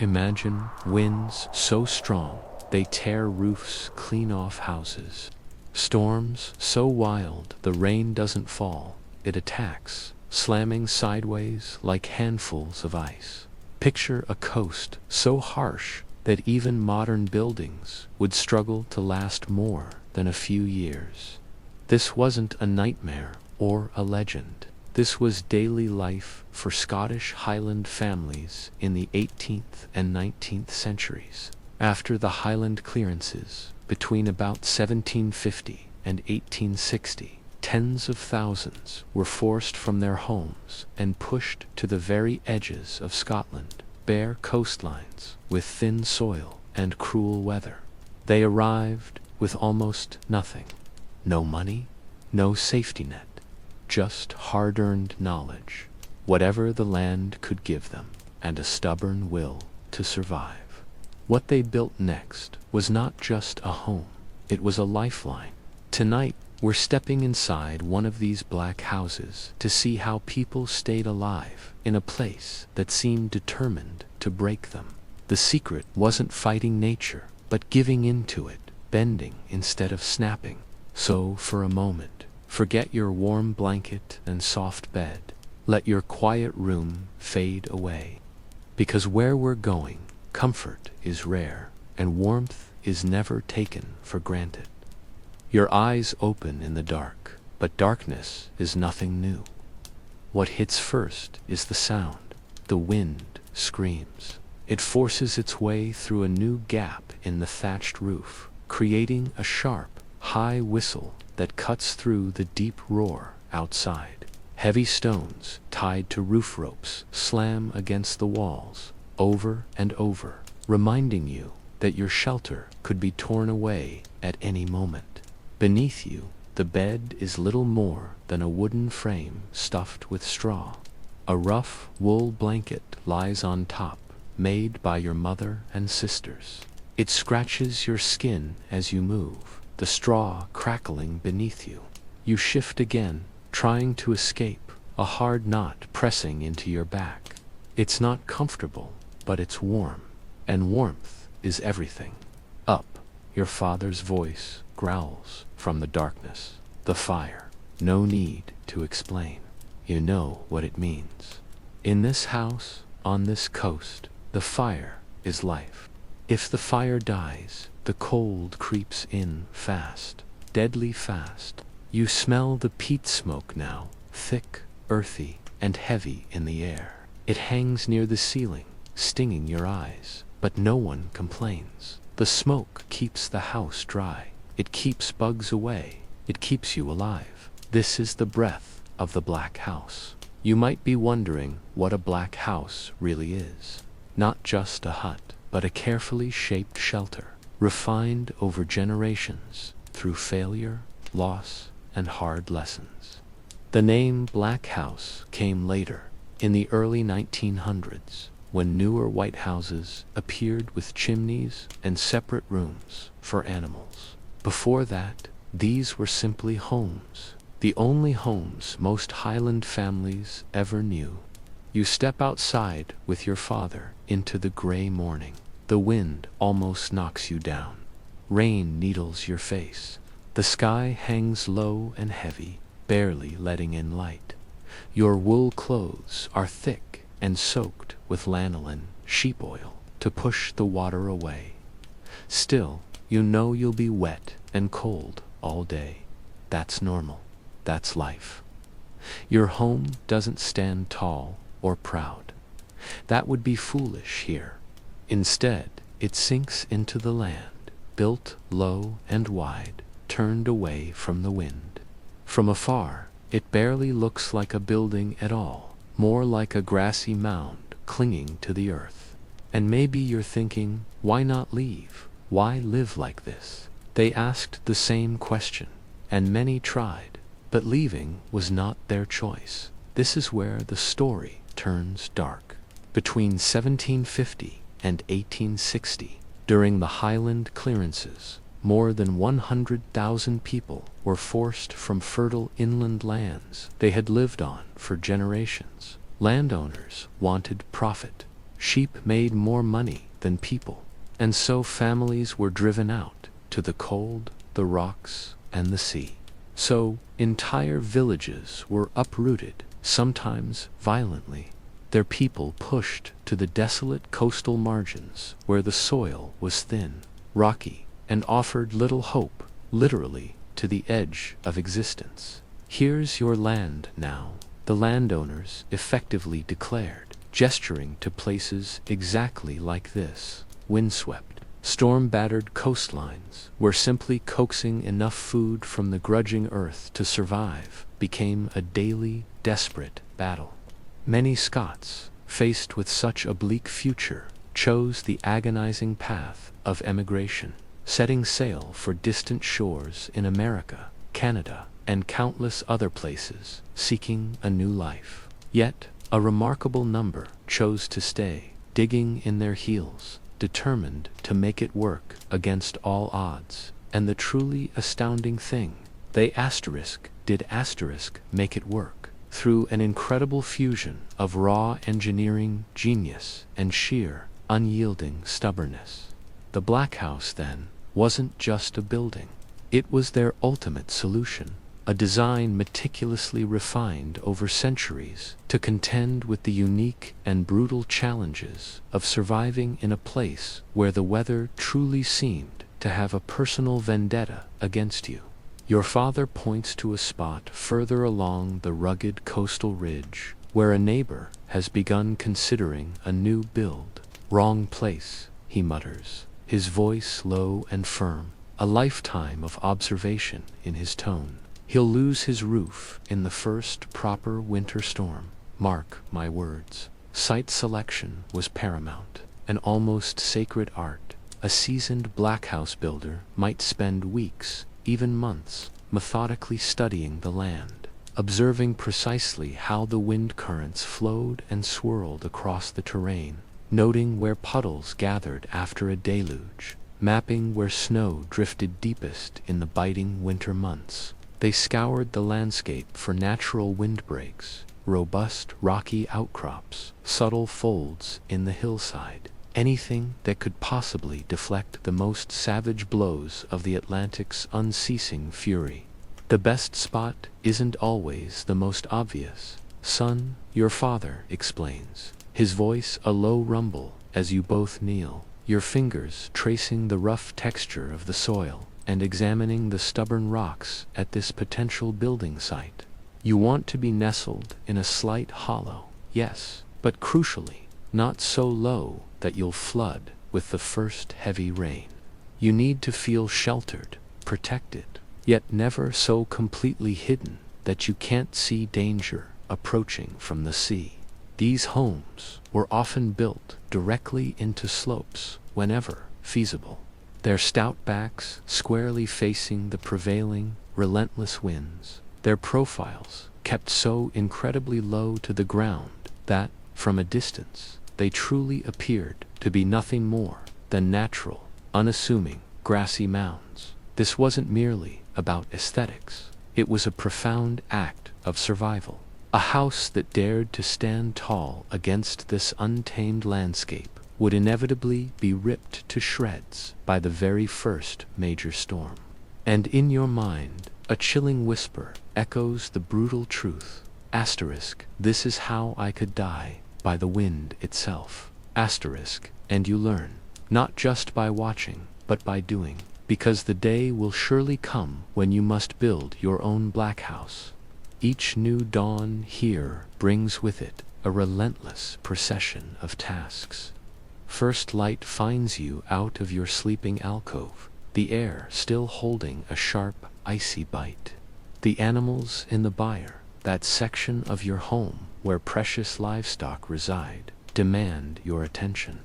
Imagine winds so strong they tear roofs clean off houses. Storms so wild the rain doesn't fall, it attacks, slamming sideways like handfuls of ice. Picture a coast so harsh that even modern buildings would struggle to last more than a few years. This wasn't a nightmare or a legend. This was daily life for Scottish Highland families in the 18th and 19th centuries. After the Highland clearances between about 1750 and 1860, tens of thousands were forced from their homes and pushed to the very edges of Scotland, bare coastlines with thin soil and cruel weather. They arrived with almost nothing. No money, no safety net, just hard-earned knowledge, whatever the land could give them, and a stubborn will to survive. What they built next was not just a home, it was a lifeline. Tonight, we're stepping inside one of these black houses to see how people stayed alive in a place that seemed determined to break them. The secret wasn't fighting nature, but giving in to it, bending instead of snapping. So, for a moment, forget your warm blanket and soft bed. Let your quiet room fade away. Because where we're going, comfort is rare, and warmth is never taken for granted. Your eyes open in the dark, but darkness is nothing new. What hits first is the sound. The wind screams. It forces its way through a new gap in the thatched roof, creating a sharp, high whistle that cuts through the deep roar outside. Heavy stones tied to roof ropes slam against the walls over and over, reminding you that your shelter could be torn away at any moment. Beneath you, the bed is little more than a wooden frame stuffed with straw. A rough wool blanket lies on top, made by your mother and sisters. It scratches your skin as you move, the straw crackling beneath you. You shift again, trying to escape, a hard knot pressing into your back. It's not comfortable, but it's warm, and warmth is everything. Up, your father's voice growls from the darkness. The fire. No need to explain. You know what it means. In this house, on this coast, the fire is life. If the fire dies, the cold creeps in fast, deadly fast. You smell the peat smoke now, thick, earthy, and heavy in the air. It hangs near the ceiling, stinging your eyes, but no one complains. The smoke keeps the house dry. It keeps bugs away. It keeps you alive. This is the breath of the black house. You might be wondering what a black house really is. Not just a hut, but a carefully shaped shelter, refined over generations through failure, loss, and hard lessons. The name Black House came later, in the early 1900s, when newer white houses appeared with chimneys and separate rooms for animals. Before that, these were simply homes, the only homes most Highland families ever knew. You step outside with your father into the gray morning. The wind almost knocks you down. Rain needles your face. The sky hangs low and heavy, barely letting in light. Your wool clothes are thick and soaked with lanolin, sheep oil, to push the water away. Still, you know you'll be wet and cold all day. That's normal. That's life. Your home doesn't stand tall or proud. That would be foolish here. Instead, it sinks into the land, built low and wide, turned away from the wind. From afar, it barely looks like a building at all, more like a grassy mound clinging to the earth. And maybe you're thinking, why not leave? Why live like this? They asked the same question, and many tried, but leaving was not their choice. This is where the story turns dark. Between 1750 and 1860, during the Highland clearances, more than 100,000 people were forced from fertile inland lands they had lived on for generations. Landowners wanted profit. Sheep made more money than people, and so families were driven out to the cold, the rocks, and the sea. So entire villages were uprooted, sometimes violently, their people pushed to the desolate coastal margins where the soil was thin, rocky, and offered little hope, literally to the edge of existence. "Here's your land now," the landowners effectively declared, gesturing to places exactly like this, windswept, storm-battered coastlines, where simply coaxing enough food from the grudging earth to survive became a daily, desperate battle. Many Scots, faced with such a bleak future, chose the agonizing path of emigration, setting sail for distant shores in America, Canada, and countless other places, seeking a new life. Yet, a remarkable number chose to stay, digging in their heels, determined to make it work against all odds. And the truly astounding thing, they did make it work, through an incredible fusion of raw engineering genius and sheer, unyielding stubbornness. The Black House, then, wasn't just a building. It was their ultimate solution, a design meticulously refined over centuries to contend with the unique and brutal challenges of surviving in a place where the weather truly seemed to have a personal vendetta against you. Your father points to a spot further along the rugged coastal ridge where a neighbor has begun considering a new build. "Wrong place," he mutters, his voice low and firm, a lifetime of observation in his tone. "He'll lose his roof in the first proper winter storm. Mark my words." Site selection was paramount, an almost sacred art. A seasoned Black House builder might spend weeks, even months, methodically studying the land, observing precisely how the wind currents flowed and swirled across the terrain, noting where puddles gathered after a deluge, mapping where snow drifted deepest in the biting winter months. They scoured the landscape for natural windbreaks, robust rocky outcrops, subtle folds in the hillside, anything that could possibly deflect the most savage blows of the Atlantic's unceasing fury. "The best spot isn't always the most obvious, son," your father explains, his voice a low rumble as you both kneel, your fingers tracing the rough texture of the soil and examining the stubborn rocks at this potential building site. "You want to be nestled in a slight hollow, yes, but crucially, not so low that you'll flood with the first heavy rain. You need to feel sheltered, protected, yet never so completely hidden that you can't see danger approaching from the sea." These homes were often built directly into slopes whenever feasible, their stout backs squarely facing the prevailing, relentless winds, their profiles kept so incredibly low to the ground that, from a distance, they truly appeared to be nothing more than natural, unassuming, grassy mounds. This wasn't merely about aesthetics. It was a profound act of survival. A house that dared to stand tall against this untamed landscape would inevitably be ripped to shreds by the very first major storm. And in your mind, a chilling whisper echoes the brutal truth. This is how I could die, by the wind itself. And you learn, not just by watching, but by doing, because the day will surely come when you must build your own Black House. Each new dawn here brings with it a relentless procession of tasks. First light finds you out of your sleeping alcove, the air still holding a sharp, icy bite. The animals in the byre, that section of your home where precious livestock reside, demand your attention.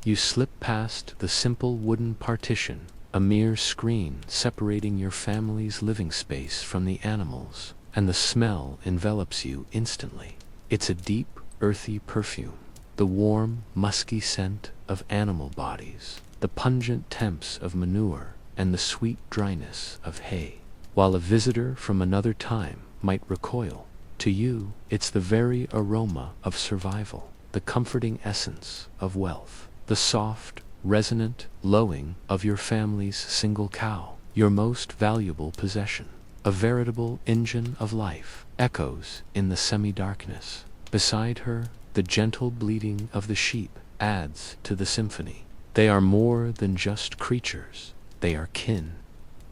You slip past the simple wooden partition, a mere screen separating your family's living space from the animals, and the smell envelops you instantly. It's a deep, earthy perfume, the warm, musky scent of animal bodies, the pungent temps of manure, and the sweet dryness of hay. While a visitor from another time might recoil, to you it's the very aroma of survival. the comforting essence of wealth, the soft, resonant lowing of your family's single cow, your most valuable possession. A veritable engine of life echoes in the semi-darkness. Beside her, the gentle bleating of the sheep adds to the symphony. They are more than just creatures, they are kin.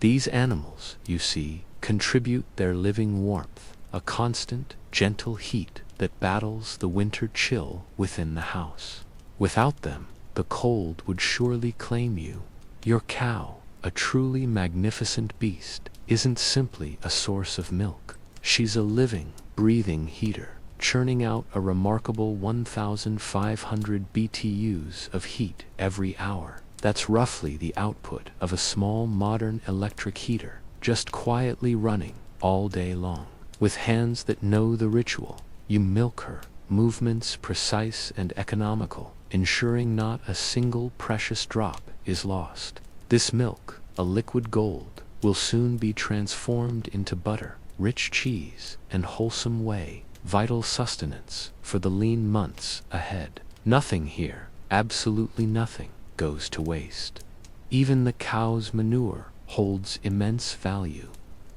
These animals, you see, contribute their living warmth, a constant, gentle heat that battles the winter chill within the house. Without them, the cold would surely claim you. Your cow, a truly magnificent beast, isn't simply a source of milk. She's a living, breathing heater, churning out a remarkable 1,500 BTUs of heat every hour. That's roughly the output of a small modern electric heater, just quietly running all day long. With hands that know the ritual, you milk her, movements precise and economical, ensuring not a single precious drop is lost. This milk, a liquid gold, will soon be transformed into butter, rich cheese, and wholesome whey, vital sustenance for the lean months ahead. Nothing here, absolutely nothing, goes to waste. Even the cow's manure holds immense value.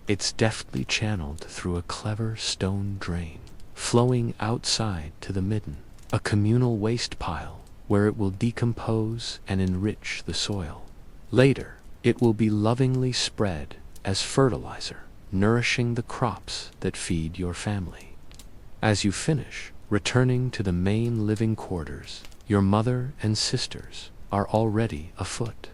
It's deftly channeled through a clever stone drain, flowing outside to the midden, a communal waste pile where it will decompose and enrich the soil. Later, it will be lovingly spread as fertilizer, nourishing the crops that feed your family. As you finish, returning to the main living quarters, your mother and sisters are already afoot.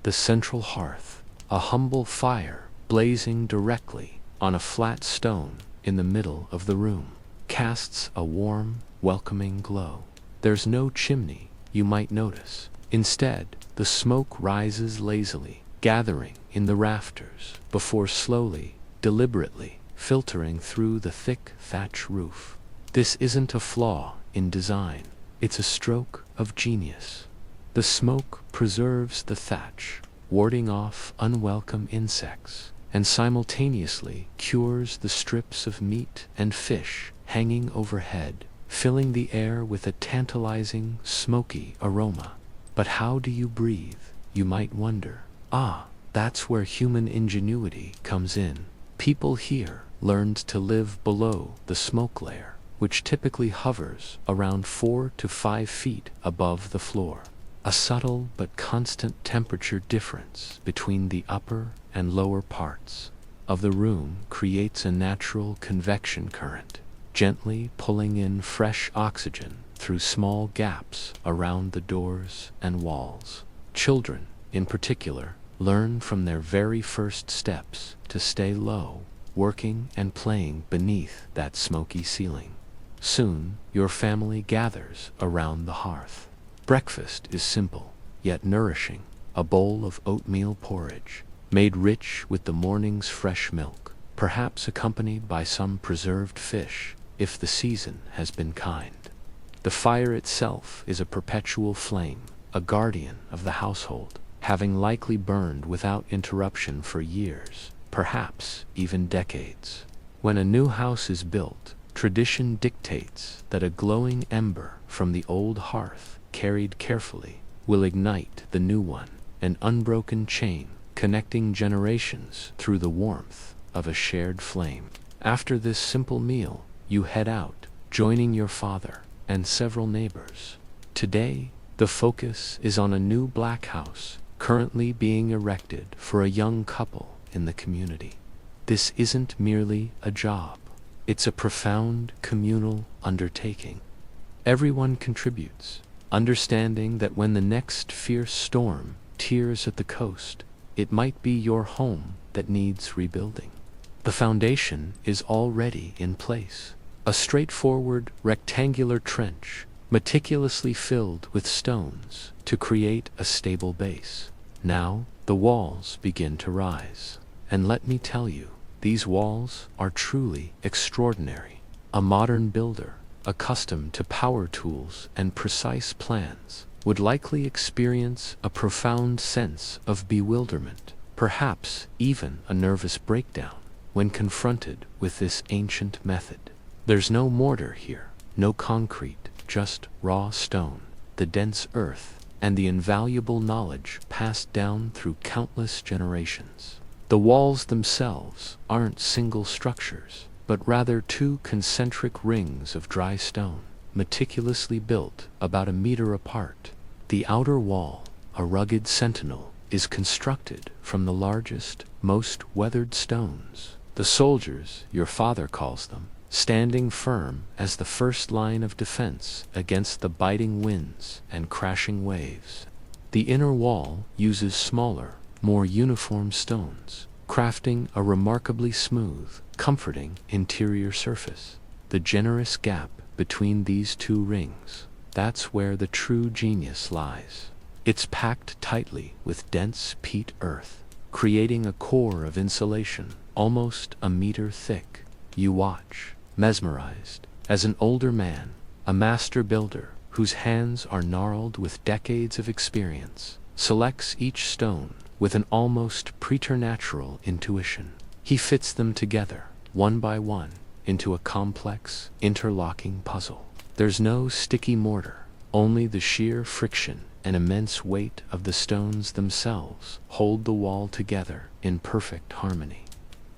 The central hearth, a humble fire blazing directly on a flat stone in the middle of the room, casts a warm, welcoming glow. There's no chimney, you might notice. Instead, the smoke rises lazily, gathering in the rafters, before slowly, deliberately, filtering through the thick thatch roof. This isn't a flaw in design, it's a stroke of genius. The smoke preserves the thatch, warding off unwelcome insects, and simultaneously cures the strips of meat and fish hanging overhead, filling the air with a tantalizing, smoky aroma. But how do you breathe, you might wonder? That's where human ingenuity comes in. People here learned to live below the smoke layer, which typically hovers around 4 to 5 feet above the floor. A subtle but constant temperature difference between the upper and lower parts of the room creates a natural convection current, gently pulling in fresh oxygen through small gaps around the doors and walls. Children, in particular, learn from their very first steps to stay low, working and playing beneath that smoky ceiling. Soon, your family gathers around the hearth. Breakfast is simple, yet nourishing, a bowl of oatmeal porridge, made rich with the morning's fresh milk, perhaps accompanied by some preserved fish, if the season has been kind. The fire itself is a perpetual flame, a guardian of the household, having likely burned without interruption for years, perhaps even decades. When a new house is built, tradition dictates that a glowing ember from the old hearth, carried carefully, will ignite the new one, an unbroken chain connecting generations through the warmth of a shared flame. After this simple meal, you head out, joining your father and several neighbors. Today, the focus is on a new black house currently being erected for a young couple in the community. This isn't merely a job, it's a profound communal undertaking. Everyone contributes, understanding that when the next fierce storm tears at the coast, it might be your home that needs rebuilding. The foundation is already in place, a straightforward rectangular trench, meticulously filled with stones to create a stable base. Now, the walls begin to rise. And let me tell you, these walls are truly extraordinary. A modern builder, accustomed to power tools and precise plans, would likely experience a profound sense of bewilderment, perhaps even a nervous breakdown, when confronted with this ancient method. There's no mortar here, no concrete, just raw stone, the dense earth, and the invaluable knowledge passed down through countless generations. The walls themselves aren't single structures, but rather two concentric rings of dry stone, meticulously built about a meter apart. The outer wall, a rugged sentinel, is constructed from the largest, most weathered stones. The soldiers, your father calls them, standing firm as the first line of defense against the biting winds and crashing waves. The inner wall uses smaller, more uniform stones, crafting a remarkably smooth, comforting interior surface. The generous gap between these two rings, that's where the true genius lies. It's packed tightly with dense peat earth, creating a core of insulation almost a meter thick. You watch, mesmerized, as an older man, a master builder whose hands are gnarled with decades of experience, selects each stone with an almost preternatural intuition. He fits them together, one by one, into a complex, interlocking puzzle. There's no sticky mortar, only the sheer friction and immense weight of the stones themselves hold the wall together in perfect harmony.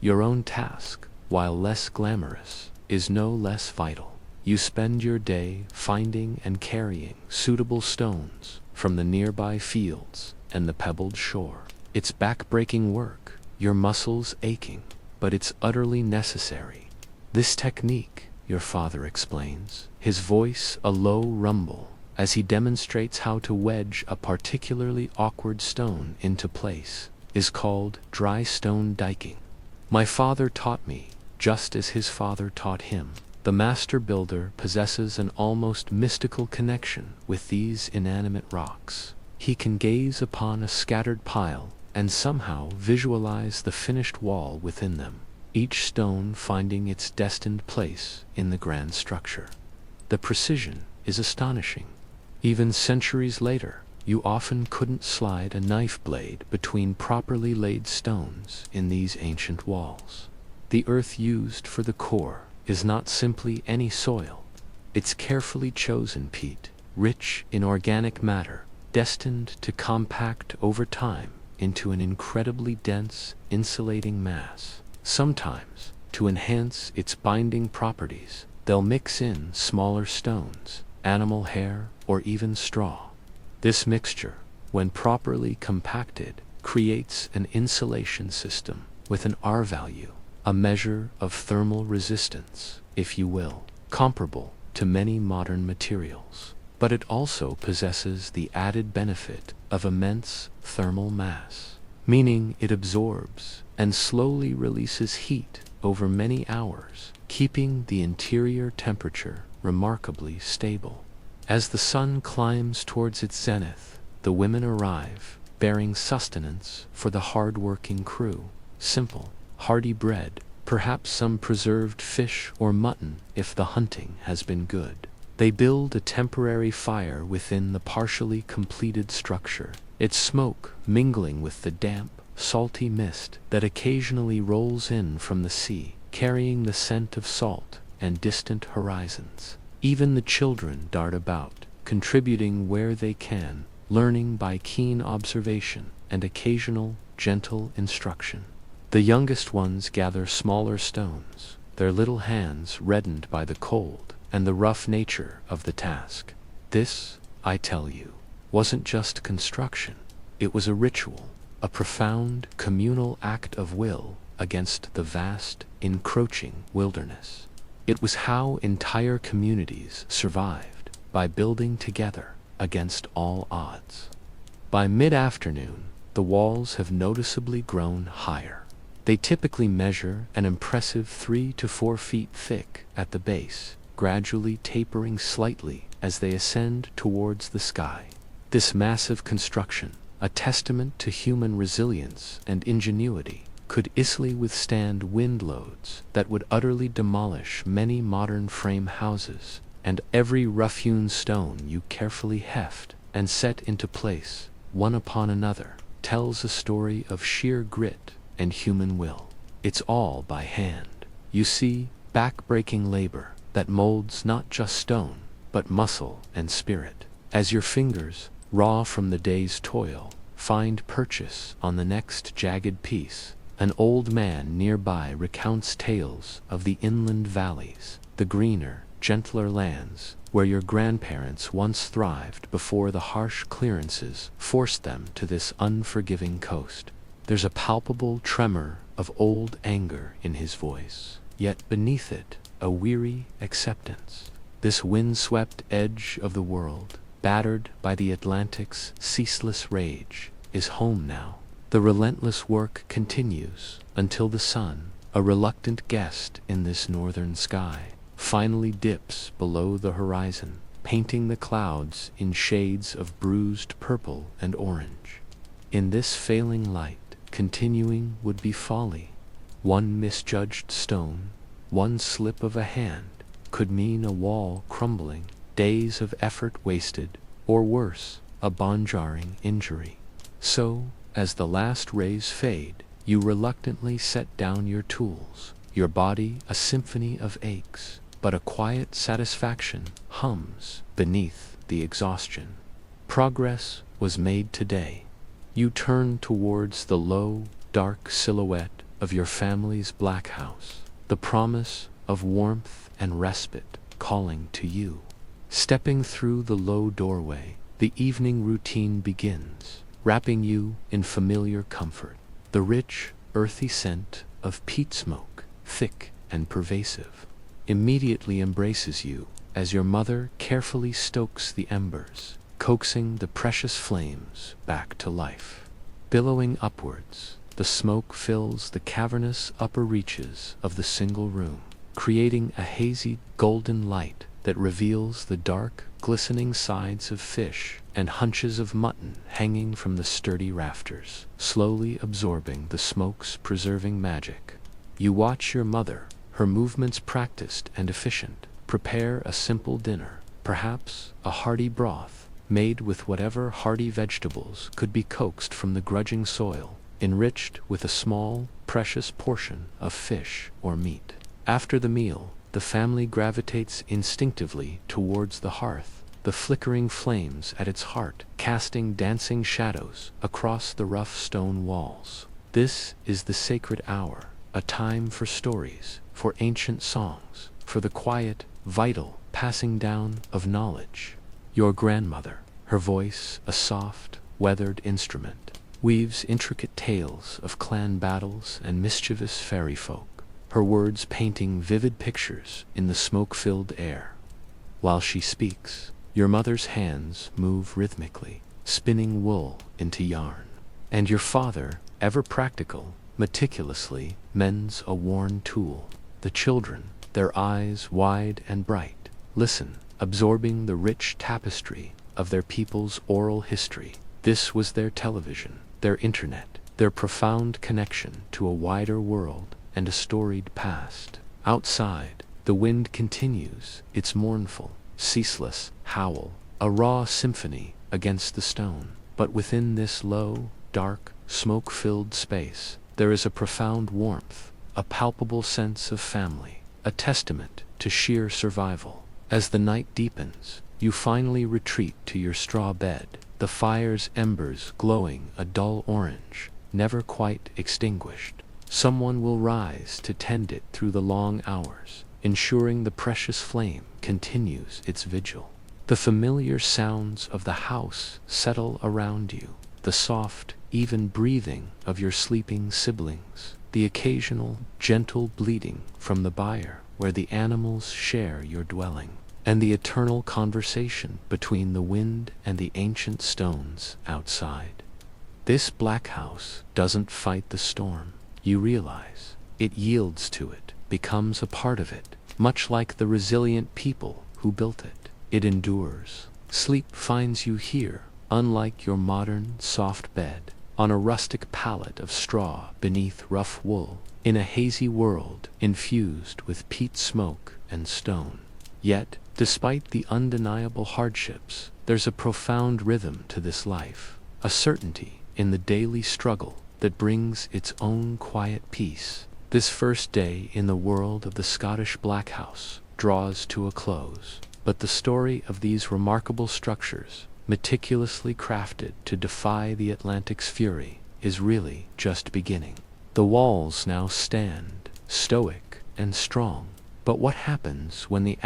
Your own task, while less glamorous, is no less vital. You spend your day finding and carrying suitable stones from the nearby fields and the pebbled shore. It's back-breaking work, your muscles aching, but it's utterly necessary. This technique, your father explains, his voice a low rumble, as he demonstrates how to wedge a particularly awkward stone into place, is called dry stone diking. My father taught me, just as his father taught him. The master builder possesses an almost mystical connection with these inanimate rocks. He can gaze upon a scattered pile and somehow visualize the finished wall within them, each stone finding its destined place in the grand structure. The precision is astonishing. Even centuries later, you often couldn't slide a knife blade between properly laid stones in these ancient walls. The earth used for the core is not simply any soil. It's carefully chosen peat, rich in organic matter, destined to compact over time into an incredibly dense, insulating mass. Sometimes, to enhance its binding properties, they'll mix in smaller stones, animal hair, or even straw. This mixture, when properly compacted, creates an insulation system with an R value, a measure of thermal resistance, if you will, comparable to many modern materials. But it also possesses the added benefit of immense thermal mass, meaning it absorbs and slowly releases heat over many hours, keeping the interior temperature remarkably stable. As the sun climbs towards its zenith, the women arrive, bearing sustenance for the hard-working crew. Simple, hearty bread, perhaps some preserved fish or mutton if the hunting has been good. They build a temporary fire within the partially completed structure, its smoke mingling with the damp, salty mist that occasionally rolls in from the sea, carrying the scent of salt and distant horizons. Even the children dart about, contributing where they can, learning by keen observation and occasional, gentle instruction. The youngest ones gather smaller stones, their little hands reddened by the cold and the rough nature of the task. This, I tell you, wasn't just construction. It was a ritual, a profound communal act of will against the vast, encroaching wilderness. It was how entire communities survived, by building together against all odds. By mid-afternoon, the walls have noticeably grown higher. They typically measure an impressive 3 to 4 feet thick at the base, gradually tapering slightly as they ascend towards the sky. This massive construction, a testament to human resilience and ingenuity, could easily withstand wind loads that would utterly demolish many modern frame houses, and every rough-hewn stone you carefully heft and set into place, one upon another, tells a story of sheer grit and human will. It's all by hand. You see, back-breaking labor that molds not just stone, but muscle and spirit. As your fingers, raw from the day's toil, find purchase on the next jagged piece, an old man nearby recounts tales of the inland valleys, the greener, gentler lands where your grandparents once thrived before the harsh clearances forced them to this unforgiving coast. There's a palpable tremor of old anger in his voice, yet beneath it, a weary acceptance. This wind-swept edge of the world, battered by the Atlantic's ceaseless rage, is home now. The relentless work continues until the sun, a reluctant guest in this northern sky, finally dips below the horizon, painting the clouds in shades of bruised purple and orange. In this failing light, continuing would be folly. One misjudged stone, one slip of a hand, could mean a wall crumbling, days of effort wasted, or worse, a bone-jarring injury. So, as the last rays fade, you reluctantly set down your tools, your body a symphony of aches, but a quiet satisfaction hums beneath the exhaustion. Progress was made today. You turn towards the low, dark silhouette of your family's black house, the promise of warmth and respite calling to you. Stepping through the low doorway, the evening routine begins, wrapping you in familiar comfort. The rich, earthy scent of peat smoke, thick and pervasive, immediately embraces you as your mother carefully stokes the embers, coaxing the precious flames back to life. Billowing upwards, the smoke fills the cavernous upper reaches of the single room, creating a hazy, golden light that reveals the dark, glistening sides of fish and hunches of mutton hanging from the sturdy rafters, slowly absorbing the smoke's preserving magic. You watch your mother, her movements practiced and efficient, prepare a simple dinner, perhaps a hearty broth, made with whatever hearty vegetables could be coaxed from the grudging soil, enriched with a small, precious portion of fish or meat. After the meal, the family gravitates instinctively towards the hearth, the flickering flames at its heart casting dancing shadows across the rough stone walls. This is the sacred hour, a time for stories, for ancient songs, for the quiet, vital passing down of knowledge. Your grandmother, her voice a soft, weathered instrument, weaves intricate tales of clan battles and mischievous fairy folk, her words painting vivid pictures in the smoke-filled air. While she speaks, your mother's hands move rhythmically, spinning wool into yarn, and your father, ever practical, meticulously mends a worn tool. The children, their eyes wide and bright, listen, absorbing the rich tapestry of their people's oral history. This was their television, their internet, their profound connection to a wider world and a storied past. Outside, the wind continues its mournful, ceaseless howl, a raw symphony against the stone. But within this low, dark, smoke-filled space, there is a profound warmth, a palpable sense of family, a testament to sheer survival. As the night deepens, you finally retreat to your straw bed, the fire's embers glowing a dull orange, never quite extinguished. Someone will rise to tend it through the long hours, ensuring the precious flame continues its vigil. The familiar sounds of the house settle around you, the soft, even breathing of your sleeping siblings, the occasional, gentle bleating from the byre where the animals share your dwelling, and the eternal conversation between the wind and the ancient stones outside. This black house doesn't fight the storm, you realize. It yields to it, becomes a part of it, much like the resilient people who built it. It endures. Sleep finds you here, unlike your modern, soft bed, on a rustic pallet of straw beneath rough wool, in a hazy world infused with peat smoke and stone. Yet, despite the undeniable hardships, there's a profound rhythm to this life, a certainty in the daily struggle that brings its own quiet peace. This first day in the world of the Scottish Black House draws to a close. But the story of these remarkable structures, meticulously crafted to defy the Atlantic's fury, is really just beginning. The walls now stand, stoic and strong. But what happens when the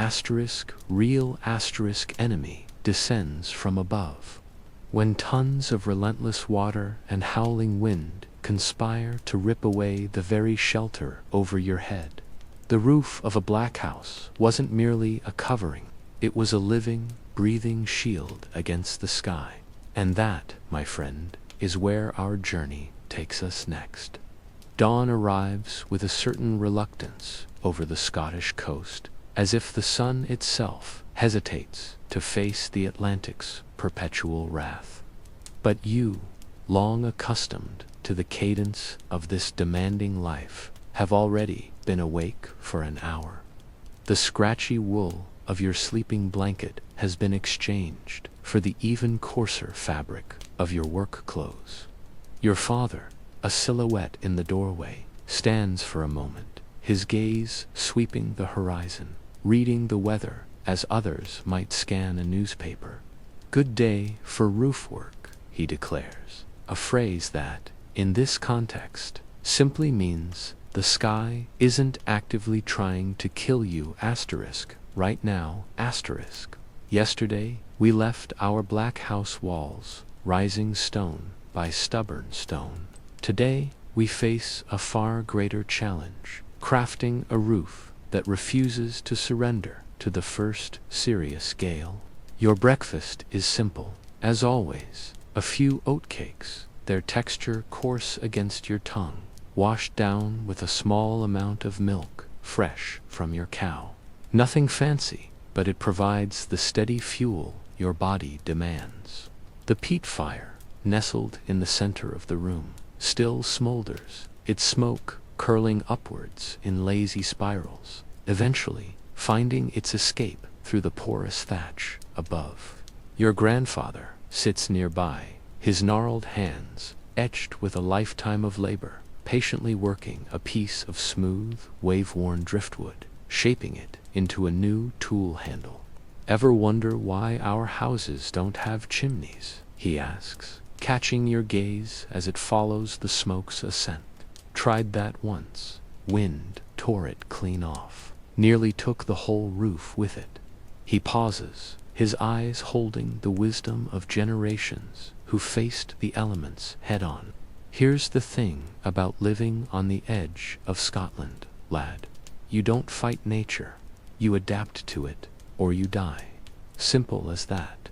real enemy, descends from above? When tons of relentless water and howling wind conspire to rip away the very shelter over your head? The roof of a black house wasn't merely a covering, it was a living, breathing shield against the sky. And that, my friend, is where our journey takes us next. Dawn arrives with a certain reluctance over the Scottish coast, as if the sun itself hesitates to face the Atlantic's perpetual wrath. But you, long accustomed to the cadence of this demanding life, have already been awake for an hour. The scratchy wool of your sleeping blanket has been exchanged for the even coarser fabric of your work clothes. Your father, a silhouette in the doorway, stands for a moment, his gaze sweeping the horizon, reading the weather as others might scan a newspaper. "Good day for roof work," he declares, a phrase that, in this context, simply means the sky isn't actively trying to kill you right now. Yesterday, we left our black house walls rising stone by stubborn stone. Today, we face a far greater challenge, crafting a roof that refuses to surrender to the first serious gale. Your breakfast is simple, as always, a few oatcakes, their texture coarse against your tongue, washed down with a small amount of milk, fresh from your cow. Nothing fancy, but it provides the steady fuel your body demands. The peat fire, nestled in the center of the room, still smolders, its smoke curling upwards in lazy spirals, eventually finding its escape through the porous thatch above. Your grandfather sits nearby, his gnarled hands etched with a lifetime of labor, patiently working a piece of smooth, wave-worn driftwood, shaping it into a new tool handle. "Ever wonder why our houses don't have chimneys?" he asks, catching your gaze as it follows the smoke's ascent. "Tried that once. Wind tore it clean off. Nearly took the whole roof with it." He pauses, his eyes holding the wisdom of generations who faced the elements head-on. "Here's the thing about living on the edge of Scotland, lad. You don't fight nature. You adapt to it, or you die. Simple as that."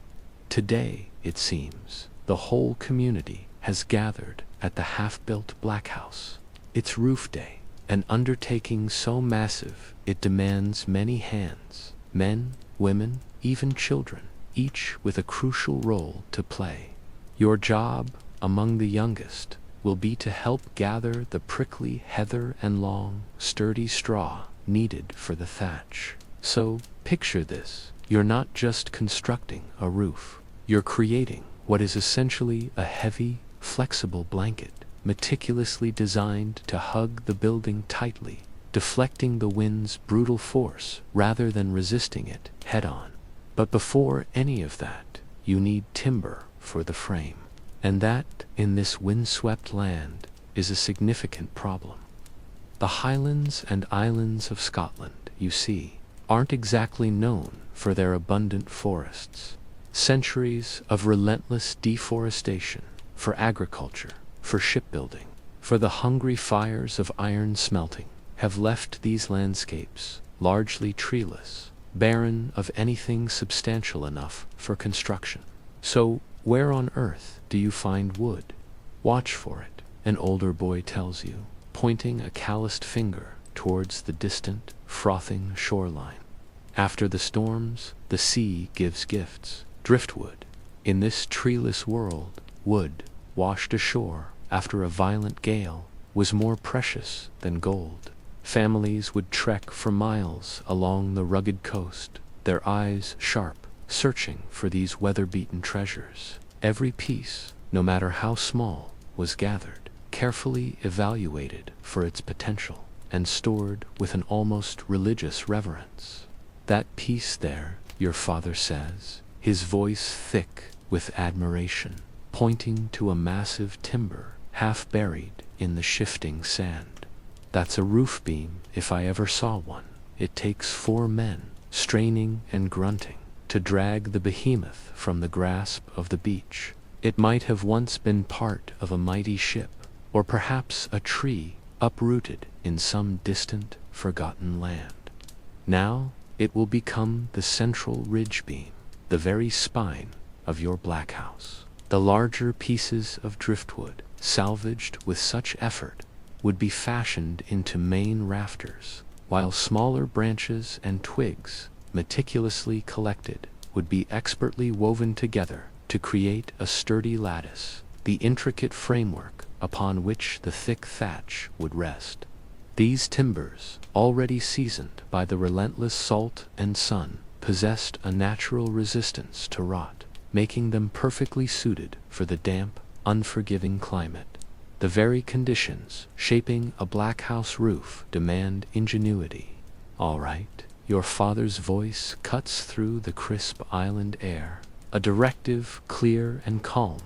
Today, it seems, the whole community has gathered at the half-built black house. It's roof day, an undertaking so massive it demands many hands, men, women, even children, each with a crucial role to play. Your job, among the youngest, will be to help gather the prickly heather and long, sturdy straw needed for the thatch. So, picture this. You're not just constructing a roof. You're creating what is essentially a heavy, flexible blanket, meticulously designed to hug the building tightly, deflecting the wind's brutal force rather than resisting it head-on. But before any of that, you need timber for the frame. And that, in this windswept land, is a significant problem. The Highlands and Islands of Scotland, you see, aren't exactly known for their abundant forests. Centuries of relentless deforestation for agriculture, for shipbuilding, for the hungry fires of iron smelting have left these landscapes largely treeless, barren of anything substantial enough for construction. So, where on earth do you find wood? "Watch for it," an older boy tells you, pointing a calloused finger towards the distant, frothing shoreline. After the storms, the sea gives gifts. Driftwood. In this treeless world, wood, washed ashore after a violent gale, was more precious than gold. Families would trek for miles along the rugged coast, their eyes sharp, searching for these weather-beaten treasures. Every piece, no matter how small, was gathered, carefully evaluated for its potential, and stored with an almost religious reverence. That piece there, your father says, his voice thick with admiration, pointing to a massive timber half buried in the shifting sand. That's a roof beam if I ever saw one. It takes 4 men, straining and grunting, to drag the behemoth from the grasp of the beach. It might have once been part of a mighty ship, or perhaps a tree uprooted in some distant, forgotten land. Now it will become the central ridge beam, the very spine of your black house. The larger pieces of driftwood, salvaged with such effort, would be fashioned into main rafters, while smaller branches and twigs, meticulously collected, would be expertly woven together to create a sturdy lattice, the intricate framework upon which the thick thatch would rest. These timbers, already seasoned by the relentless salt and sun, possessed a natural resistance to rot, making them perfectly suited for the damp, unforgiving climate. The very conditions shaping a black house roof demand ingenuity. All right, your father's voice cuts through the crisp island air, a directive clear and calm.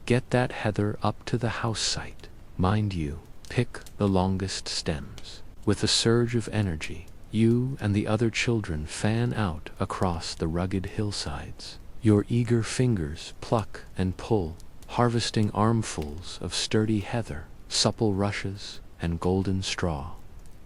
Get that heather up to the house site. Mind you, pick the longest stems. With a surge of energy, you and the other children fan out across the rugged hillsides. Your eager fingers pluck and pull, harvesting armfuls of sturdy heather, supple rushes, and golden straw.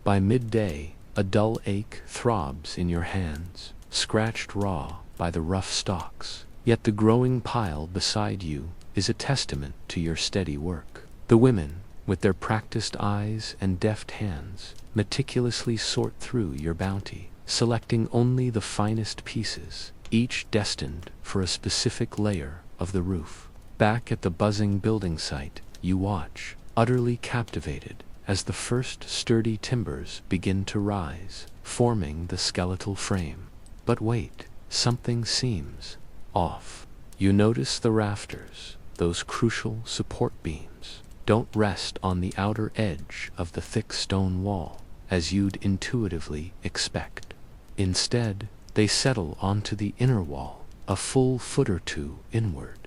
By midday, a dull ache throbs in your hands, scratched raw by the rough stalks, yet the growing pile beside you is a testament to your steady work. The women, with their practiced eyes and deft hands, meticulously sort through your bounty, selecting only the finest pieces, each destined for a specific layer of the roof. Back at the buzzing building site, you watch, utterly captivated, as the first sturdy timbers begin to rise, forming the skeletal frame. But wait, something seems off. You notice the rafters, those crucial support beams, don't rest on the outer edge of the thick stone wall, as you'd intuitively expect. Instead, they settle onto the inner wall, a full foot or two inward.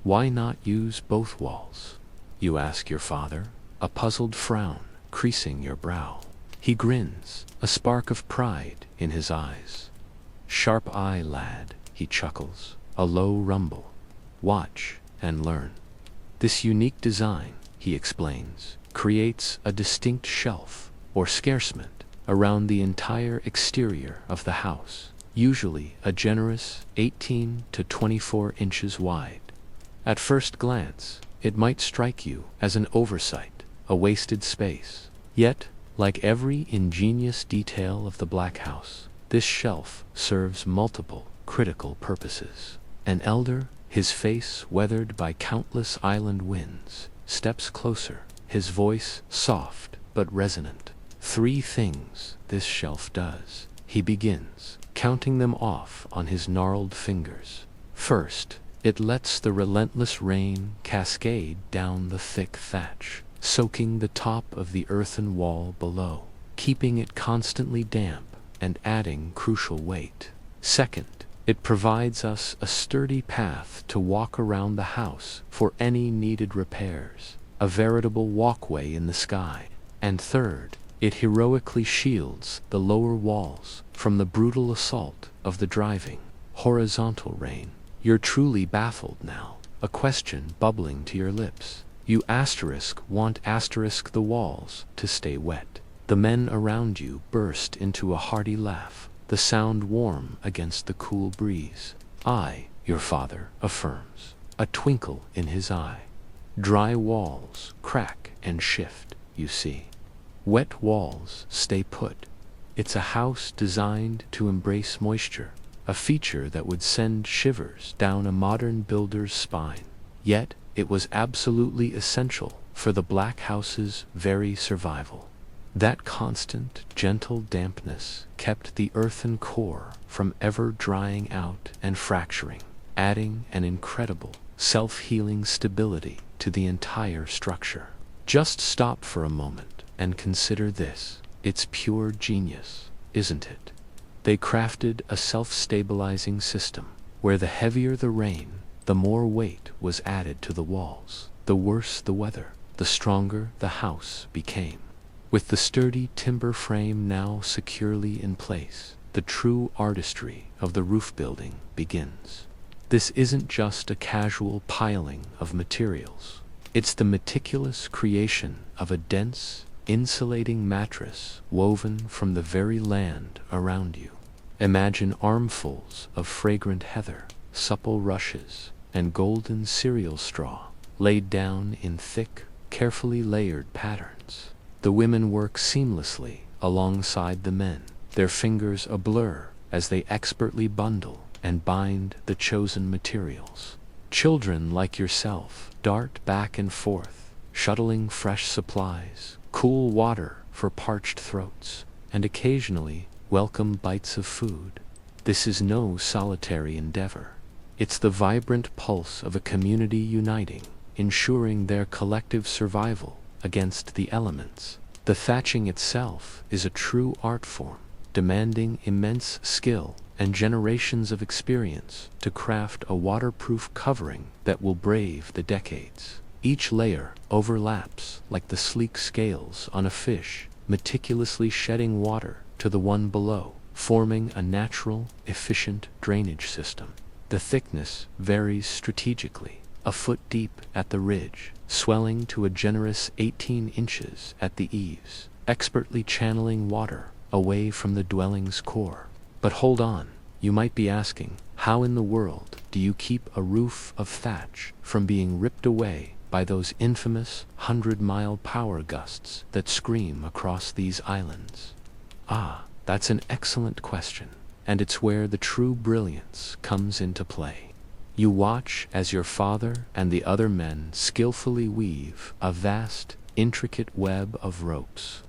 Why not use both walls? You ask your father, a puzzled frown creasing your brow. He grins, a spark of pride in his eyes. Sharp eye, lad, he chuckles, a low rumble. Watch and learn. This unique design, he explains, creates a distinct shelf, or scarcement, around the entire exterior of the house, usually a generous 18 to 24 inches wide. At first glance, it might strike you as an oversight, a wasted space. Yet, like every ingenious detail of the black house, this shelf serves multiple critical purposes. An elder, his face weathered by countless island winds, steps closer, his voice soft but resonant. 3 things this shelf does, he begins, counting them off on his gnarled fingers. First, it lets the relentless rain cascade down the thick thatch, soaking the top of the earthen wall below, keeping it constantly damp and adding crucial weight. Second, it provides us a sturdy path to walk around the house for any needed repairs, a veritable walkway in the sky. And third, it heroically shields the lower walls from the brutal assault of the driving, horizontal rain. You're truly baffled now, a question bubbling to your lips. You want the walls to stay wet. The men around you burst into a hearty laugh, the sound warm against the cool breeze. I, your father, affirms, a twinkle in his eye. Dry walls crack and shift, you see. Wet walls stay put. It's a house designed to embrace moisture, a feature that would send shivers down a modern builder's spine. Yet, it was absolutely essential for the black house's very survival. That constant, gentle dampness kept the earthen core from ever drying out and fracturing, adding an incredible, self-healing stability to the entire structure. Just stop for a moment and consider this. It's pure genius, isn't it? They crafted a self-stabilizing system, where the heavier the rain, the more weight was added to the walls. The worse the weather, the stronger the house became. With the sturdy timber frame now securely in place, the true artistry of the roof building begins. This isn't just a casual piling of materials. It's the meticulous creation of a dense, insulating mattress woven from the very land around you. Imagine armfuls of fragrant heather, supple rushes, and golden cereal straw laid down in thick, carefully layered patterns. The women work seamlessly alongside the men, their fingers a blur as they expertly bundle and bind the chosen materials. Children like yourself dart back and forth, shuttling fresh supplies, cool water for parched throats, and occasionally welcome bites of food. This is no solitary endeavor. It's the vibrant pulse of a community uniting, ensuring their collective survival against the elements. The thatching itself is a true art form, demanding immense skill and generations of experience to craft a waterproof covering that will brave the decades. Each layer overlaps like the sleek scales on a fish, meticulously shedding water to the one below, forming a natural, efficient drainage system. The thickness varies strategically, a foot deep at the ridge, swelling to a generous 18 inches at the eaves, expertly channeling water away from the dwelling's core. But hold on, you might be asking, how in the world do you keep a roof of thatch from being ripped away by those infamous 100-mile power gusts that scream across these islands? Ah, that's an excellent question, and it's where the true brilliance comes into play. You watch as your father and the other men skillfully weave a vast, intricate web of ropes.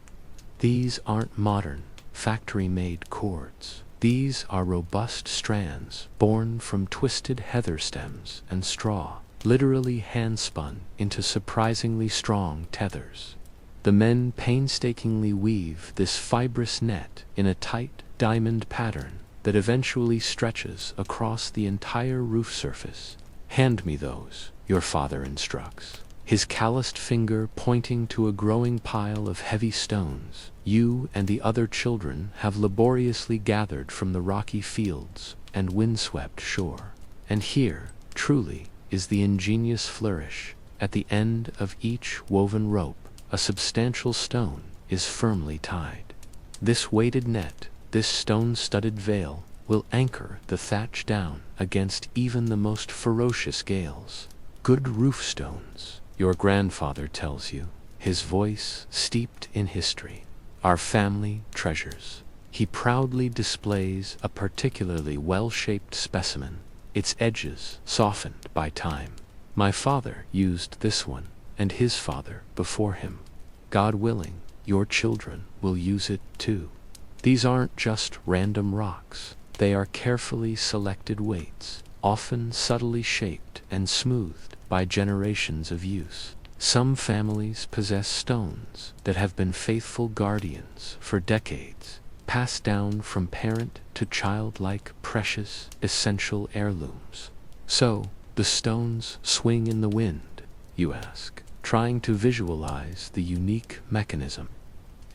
These aren't modern, factory-made cords. These are robust strands born from twisted heather stems and straw, literally hand-spun into surprisingly strong tethers. The men painstakingly weave this fibrous net in a tight diamond pattern that eventually stretches across the entire roof surface. "Hand me those," your father instructs, his calloused finger pointing to a growing pile of heavy stones you and the other children have laboriously gathered from the rocky fields and windswept shore. And here, truly, is the ingenious flourish. At the end of each woven rope, a substantial stone is firmly tied. This weighted net, this stone-studded veil, will anchor the thatch down against even the most ferocious gales. Good roof stones, your grandfather tells you, his voice steeped in history. Our family treasures. He proudly displays a particularly well-shaped specimen, its edges softened by time. My father used this one, and his father before him. God willing, your children will use it too. These aren't just random rocks. They are carefully selected weights, often subtly shaped and smoothed by generations of use. Some families possess stones that have been faithful guardians for decades, passed down from parent to child like precious, essential heirlooms. So, the stones swing in the wind, you ask, trying to visualize the unique mechanism.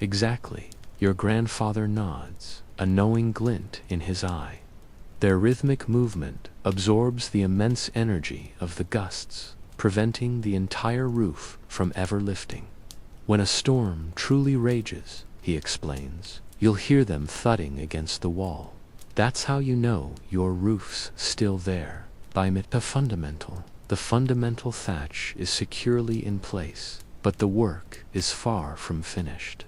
Exactly, your grandfather nods, a knowing glint in his eye. Their rhythmic movement absorbs the immense energy of the gusts, preventing the entire roof from ever lifting. When a storm truly rages, he explains, you'll hear them thudding against the wall. That's how you know your roof's still there. The fundamental thatch is securely in place, but the work is far from finished.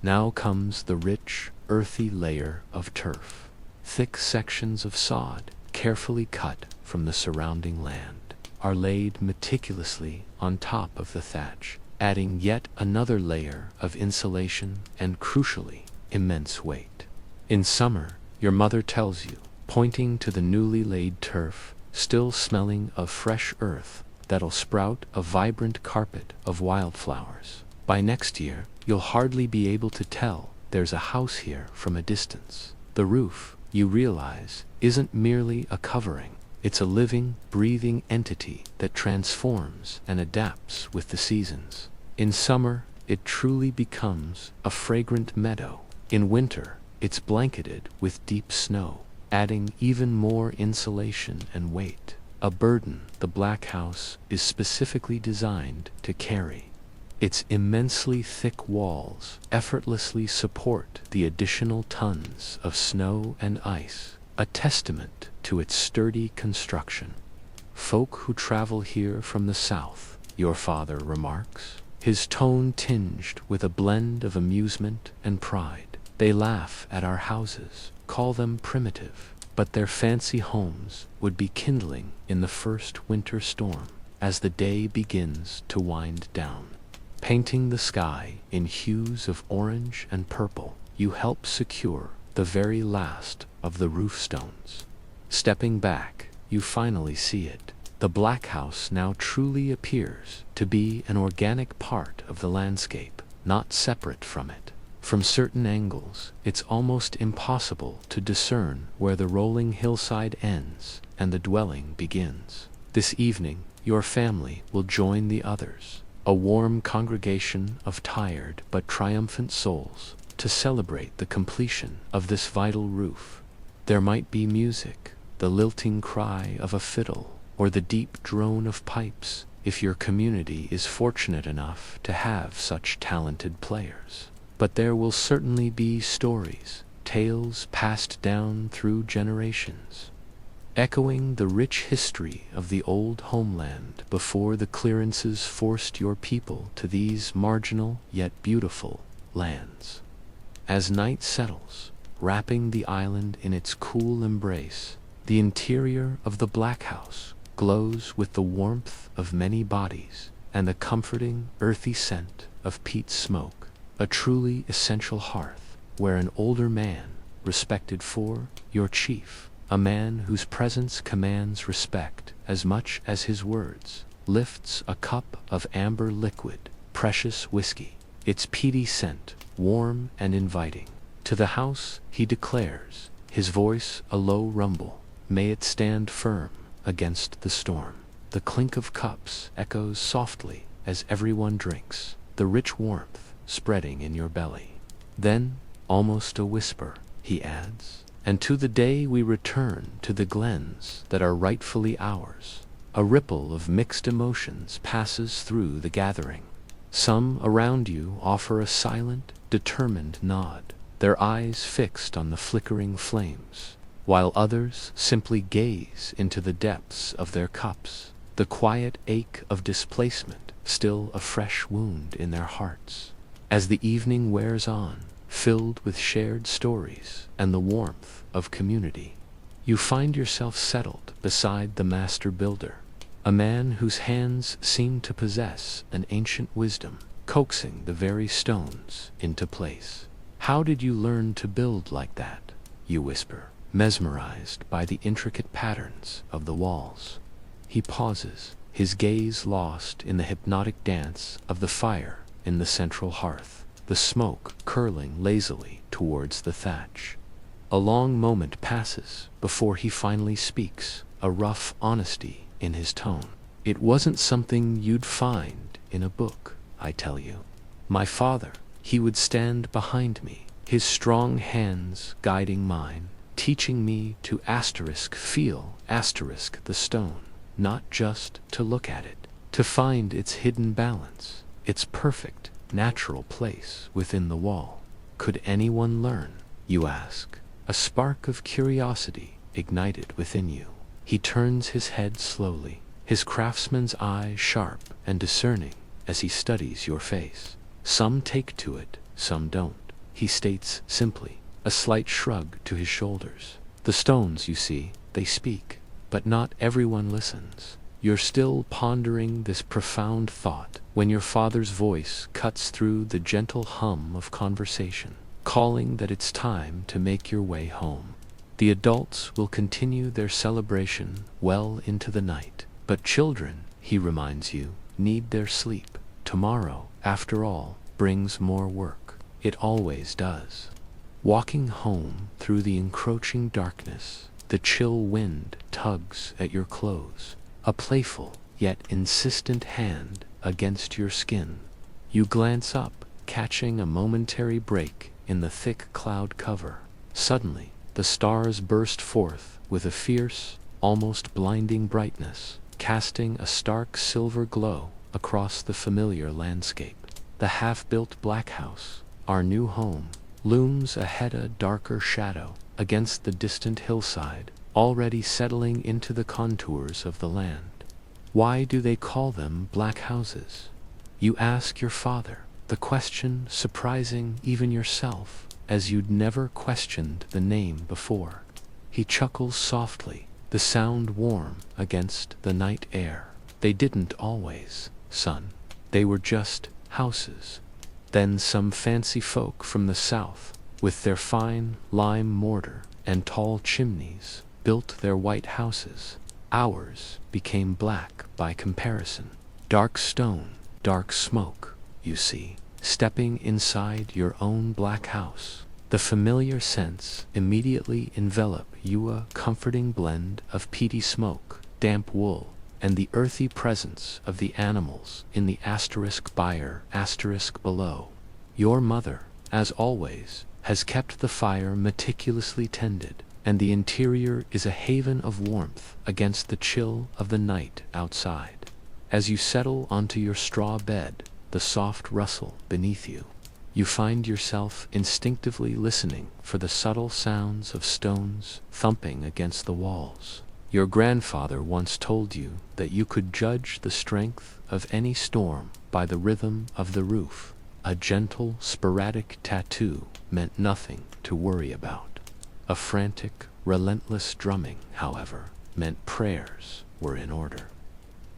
Now comes the rich, earthy layer of turf. Thick sections of sod, carefully cut from the surrounding land, are laid meticulously on top of the thatch, adding yet another layer of insulation and, crucially, immense weight. In summer, your mother tells you, pointing to the newly laid turf, still smelling of fresh earth, that'll sprout a vibrant carpet of wildflowers. By next year, you'll hardly be able to tell there's a house here from a distance. The roof, you realize, isn't merely a covering. It's a living, breathing entity that transforms and adapts with the seasons. In summer, it truly becomes a fragrant meadow. In winter, it's blanketed with deep snow, adding even more insulation and weight. A burden the Black House is specifically designed to carry. Its immensely thick walls effortlessly support the additional tons of snow and ice, a testament to its sturdy construction. Folk who travel here from the south, your father remarks, his tone tinged with a blend of amusement and pride. They laugh at our houses, call them primitive, but their fancy homes would be kindling in the first winter storm as the day begins to wind down. Painting the sky in hues of orange and purple, you help secure the very last of the roof stones. Stepping back, you finally see it. The Black House now truly appears to be an organic part of the landscape, not separate from it. From certain angles, it's almost impossible to discern where the rolling hillside ends and the dwelling begins. This evening, your family will join the others, a warm congregation of tired but triumphant souls, to celebrate the completion of this vital roof. There might be music, the lilting cry of a fiddle, or the deep drone of pipes, if your community is fortunate enough to have such talented players. But there will certainly be stories, tales passed down through generations, echoing the rich history of the old homeland before the clearances forced your people to these marginal yet beautiful lands. As night settles, wrapping the island in its cool embrace, the interior of the Black House glows with the warmth of many bodies and the comforting, earthy scent of peat smoke, a truly essential hearth where an older man, respected for your chief, a man whose presence commands respect as much as his words, lifts a cup of amber liquid, precious whiskey, its peaty scent warm and inviting. To the house he declares, his voice a low rumble, may it stand firm against the storm. The clink of cups echoes softly as everyone drinks, the rich warmth spreading in your belly. Then, almost a whisper, he adds, and to the day we return to the glens that are rightfully ours. A ripple of mixed emotions passes through the gathering. Some around you offer a silent, determined nod, their eyes fixed on the flickering flames, while others simply gaze into the depths of their cups, the quiet ache of displacement still a fresh wound in their hearts. As the evening wears on, filled with shared stories and the warmth of community, you find yourself settled beside the master builder, a man whose hands seem to possess an ancient wisdom, coaxing the very stones into place. How did you learn to build like that? You whisper, mesmerized by the intricate patterns of the walls. He pauses, his gaze lost in the hypnotic dance of the fire in the central hearth, the smoke curling lazily towards the thatch. A long moment passes before he finally speaks, a rough honesty in his tone. It wasn't something you'd find in a book, I tell you. My father, he would stand behind me, his strong hands guiding mine, teaching me to feel the stone, not just to look at it, to find its hidden balance, its perfect, natural place within the wall. Could anyone learn, you ask? A spark of curiosity ignited within you. He turns his head slowly, his craftsman's eye sharp and discerning as he studies your face. Some take to it, some don't, he states simply, a slight shrug to his shoulders. The stones, you see, they speak, but not everyone listens. You're still pondering this profound thought when your father's voice cuts through the gentle hum of conversation, calling that it's time to make your way home. The adults will continue their celebration well into the night, but children, he reminds you, need their sleep. Tomorrow, after all, brings more work. It always does. Walking home through the encroaching darkness, the chill wind tugs at your clothes, a playful yet insistent hand against your skin. You glance up, catching a momentary break in the thick cloud cover. Suddenly, the stars burst forth with a fierce, almost blinding brightness, casting a stark silver glow across the familiar landscape. The half-built black house, our new home, looms ahead, a darker shadow against the distant hillside, already settling into the contours of the land. Why do they call them black houses? You ask your father, the question surprising even yourself, as you'd never questioned the name before. He chuckles softly, the sound warm against the night air. They didn't always, son. They were just houses. Then some fancy folk from the south, with their fine lime mortar and tall chimneys, built their white houses. Ours became black by comparison. Dark stone, dark smoke, you see. Stepping inside your own black house, the familiar scents immediately envelop you, a comforting blend of peaty smoke, damp wool, and the earthy presence of the animals in the *byre* below. Your mother, as always, has kept the fire meticulously tended, and the interior is a haven of warmth against the chill of the night outside. As you settle onto your straw bed, the soft rustle beneath you, you find yourself instinctively listening for the subtle sounds of stones thumping against the walls. Your grandfather once told you that you could judge the strength of any storm by the rhythm of the roof. A gentle, sporadic tattoo meant nothing to worry about. A frantic, relentless drumming, however, meant prayers were in order.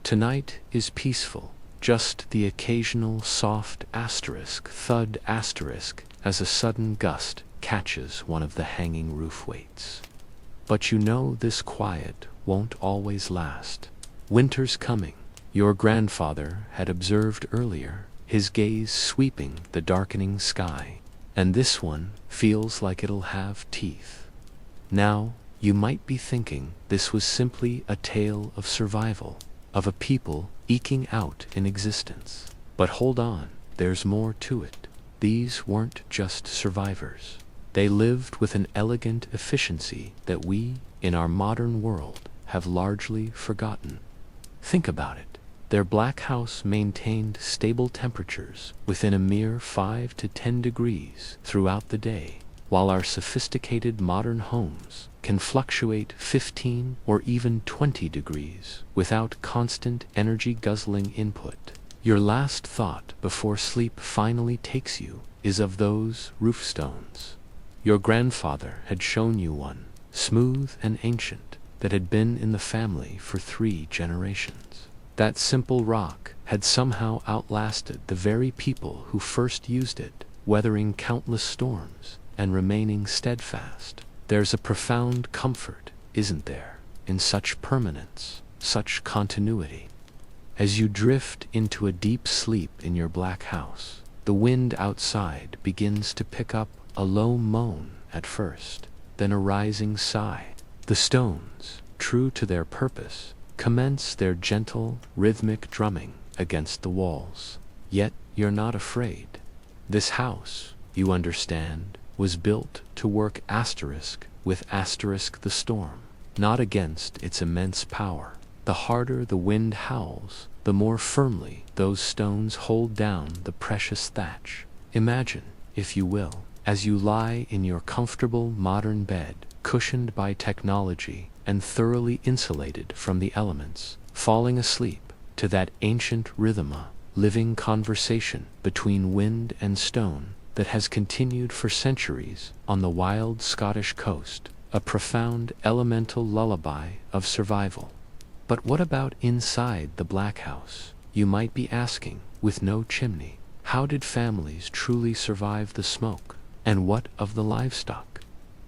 Tonight is peaceful, just the occasional soft thud as a sudden gust catches one of the hanging roof weights. But you know this quiet won't always last. Winter's coming. Your grandfather had observed earlier, his gaze sweeping the darkening sky, and this one feels like it'll have teeth. Now, you might be thinking this was simply a tale of survival, of a people eking out in existence. But hold on, there's more to it. These weren't just survivors. They lived with an elegant efficiency that we, in our modern world, have largely forgotten. Think about it. Their black house maintained stable temperatures within a mere 5 to 10 degrees throughout the day, while our sophisticated modern homes can fluctuate 15 or even 20 degrees without constant energy-guzzling input. Your last thought before sleep finally takes you is of those roof stones. Your grandfather had shown you one, smooth and ancient, that had been in the family for 3 generations. That simple rock had somehow outlasted the very people who first used it, weathering countless storms and remaining steadfast. There's a profound comfort, isn't there, in such permanence, such continuity. As you drift into a deep sleep in your black house, the wind outside begins to pick up a low moan at first, then a rising sigh. The stones, true to their purpose, commence their gentle, rhythmic drumming against the walls. Yet you're not afraid. This house, you understand, was built to work with the storm, not against its immense power. The harder the wind howls, the more firmly those stones hold down the precious thatch. Imagine, if you will, as you lie in your comfortable modern bed, cushioned by technology and thoroughly insulated from the elements, falling asleep to that ancient rhythm, a living conversation between wind and stone that has continued for centuries on the wild Scottish coast, a profound elemental lullaby of survival. But what about inside the black house? You might be asking, with no chimney. How did families truly survive the smoke? And what of the livestock?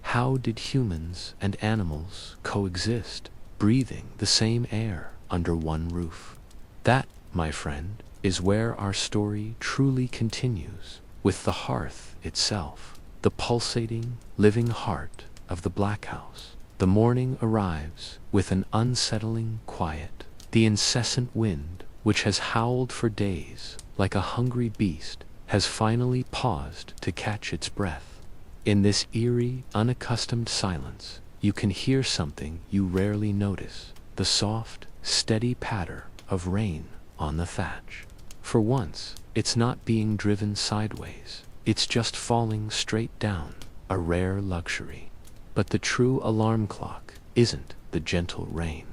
How did humans and animals coexist, breathing the same air under one roof? That, my friend, is where our story truly continues, with the hearth itself. the pulsating, living heart of the Black House. The morning arrives with an unsettling quiet. The incessant wind, which has howled for days like a hungry beast, has finally paused to catch its breath. In this eerie, unaccustomed silence, you can hear something you rarely notice: the soft, steady patter of rain on the thatch. For once, it's not being driven sideways. It's just falling straight down, a rare luxury. But the true alarm clock isn't the gentle rain.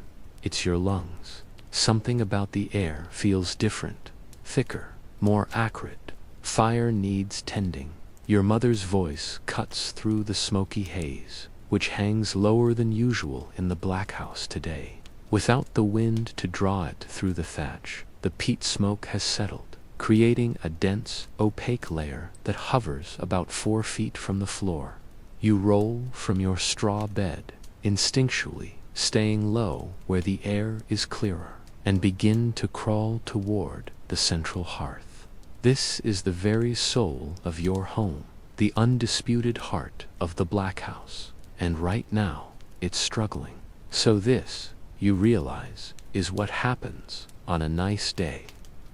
It's your lungs. Something about the air feels different, thicker, more acrid. Fire needs tending. Your mother's voice cuts through the smoky haze, which hangs lower than usual in the Black House today. Without the wind to draw it through the thatch, the peat smoke has settled, creating a dense, opaque layer that hovers about 4 feet from the floor. You roll from your straw bed, instinctually staying low where the air is clearer, and begin to crawl toward the central hearth. This is the very soul of your home, the undisputed heart of the Black House, and right now it's struggling. So this, you realize, is what happens on a nice day.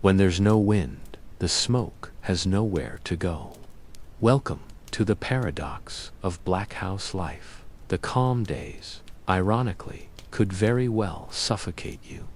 When there's no wind, the smoke has nowhere to go. Welcome to the paradox of Black House life. The calm days, ironically, could very well suffocate you.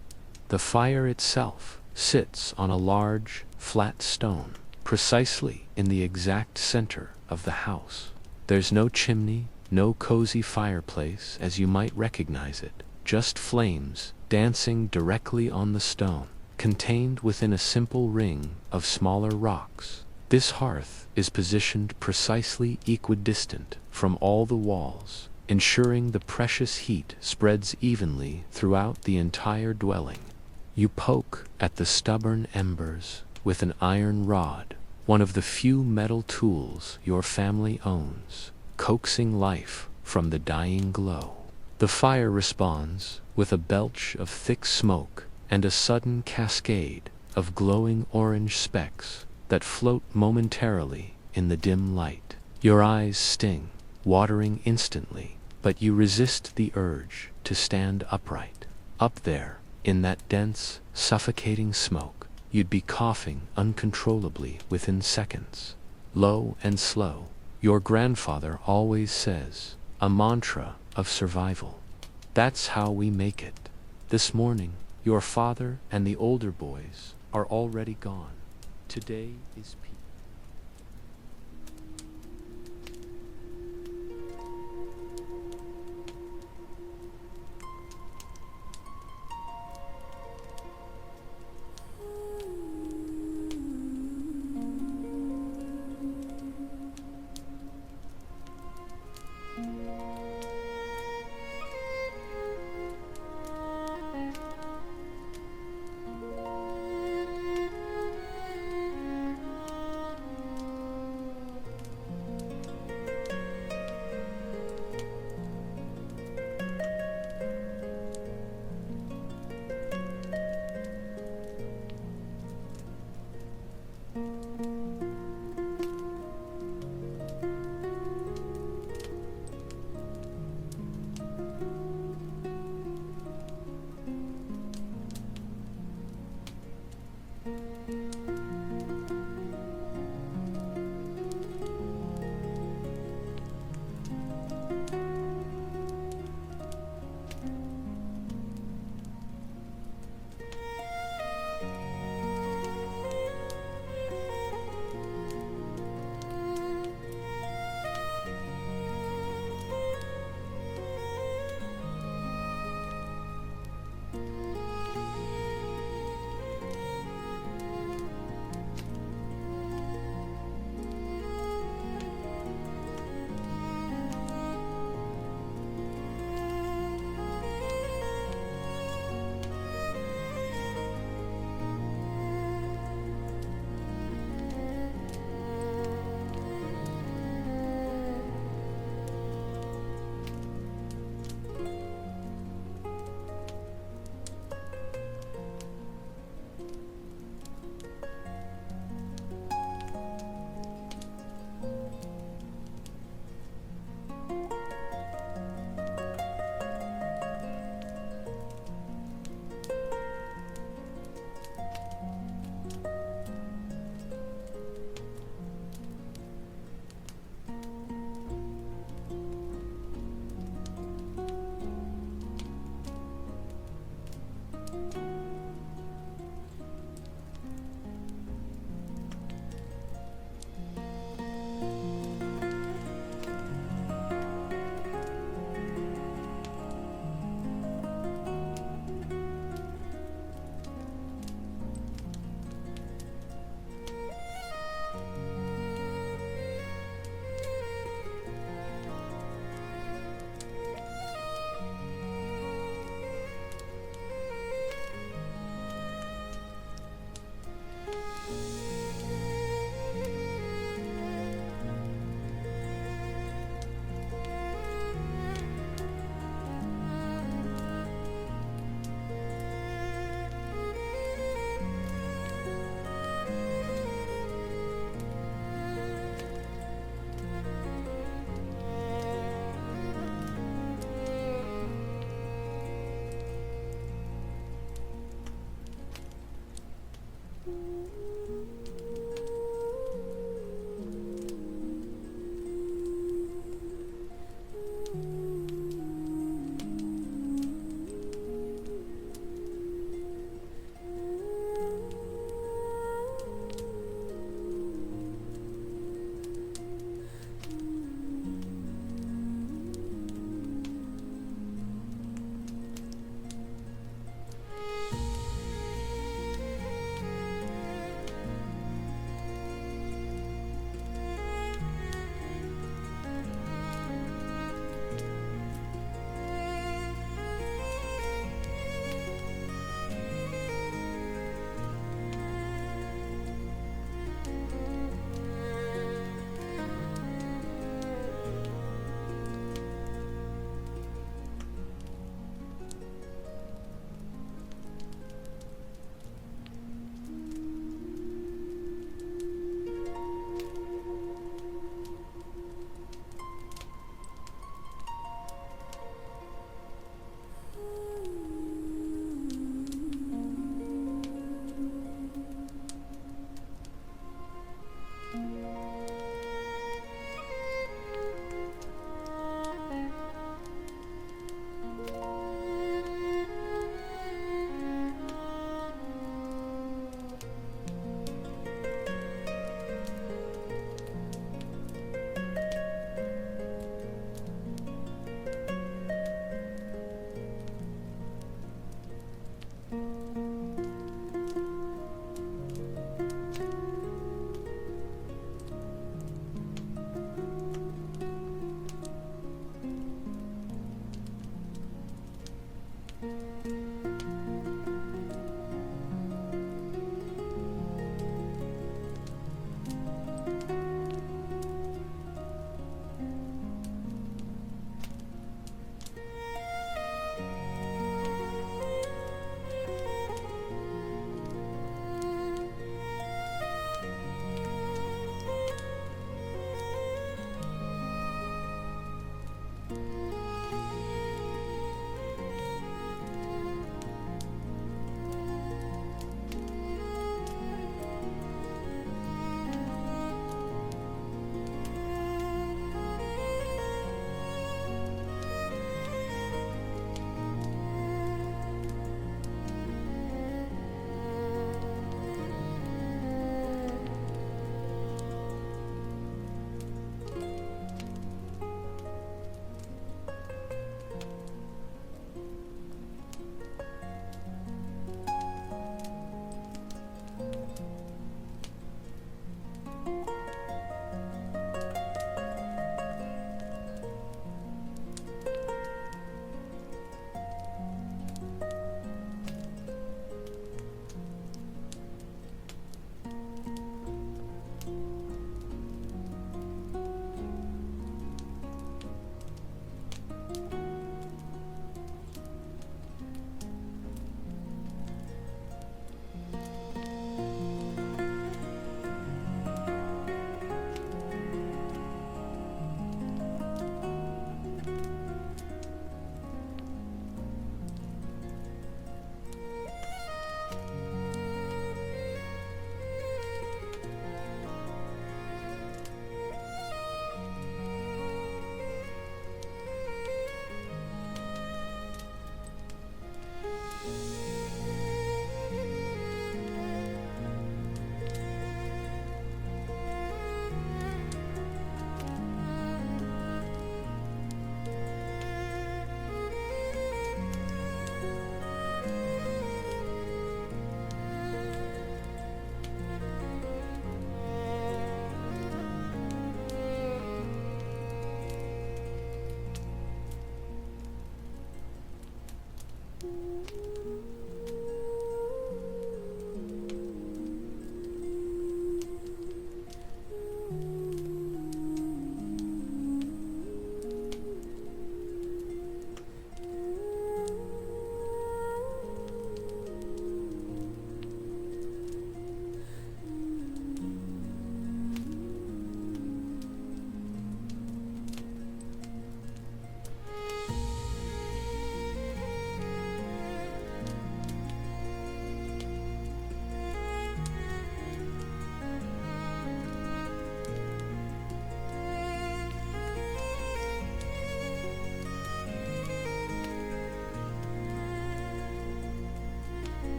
The fire itself sits on a large, flat stone, precisely in the exact center of the house. There's no chimney, no cozy fireplace as you might recognize it, just flames dancing directly on the stone, contained within a simple ring of smaller rocks. This hearth is positioned precisely equidistant from all the walls, ensuring the precious heat spreads evenly throughout the entire dwelling. You poke at the stubborn embers with an iron rod, one of the few metal tools your family owns, coaxing life from the dying glow. The fire responds with a belch of thick smoke and a sudden cascade of glowing orange specks that float momentarily in the dim light. Your eyes sting, watering instantly, but you resist the urge to stand upright. Up there, in that dense, suffocating smoke, you'd be coughing uncontrollably within seconds. Low and slow, your grandfather always says, a mantra of survival. That's how we make it. This morning, your father and the older boys are already gone. Today is peace.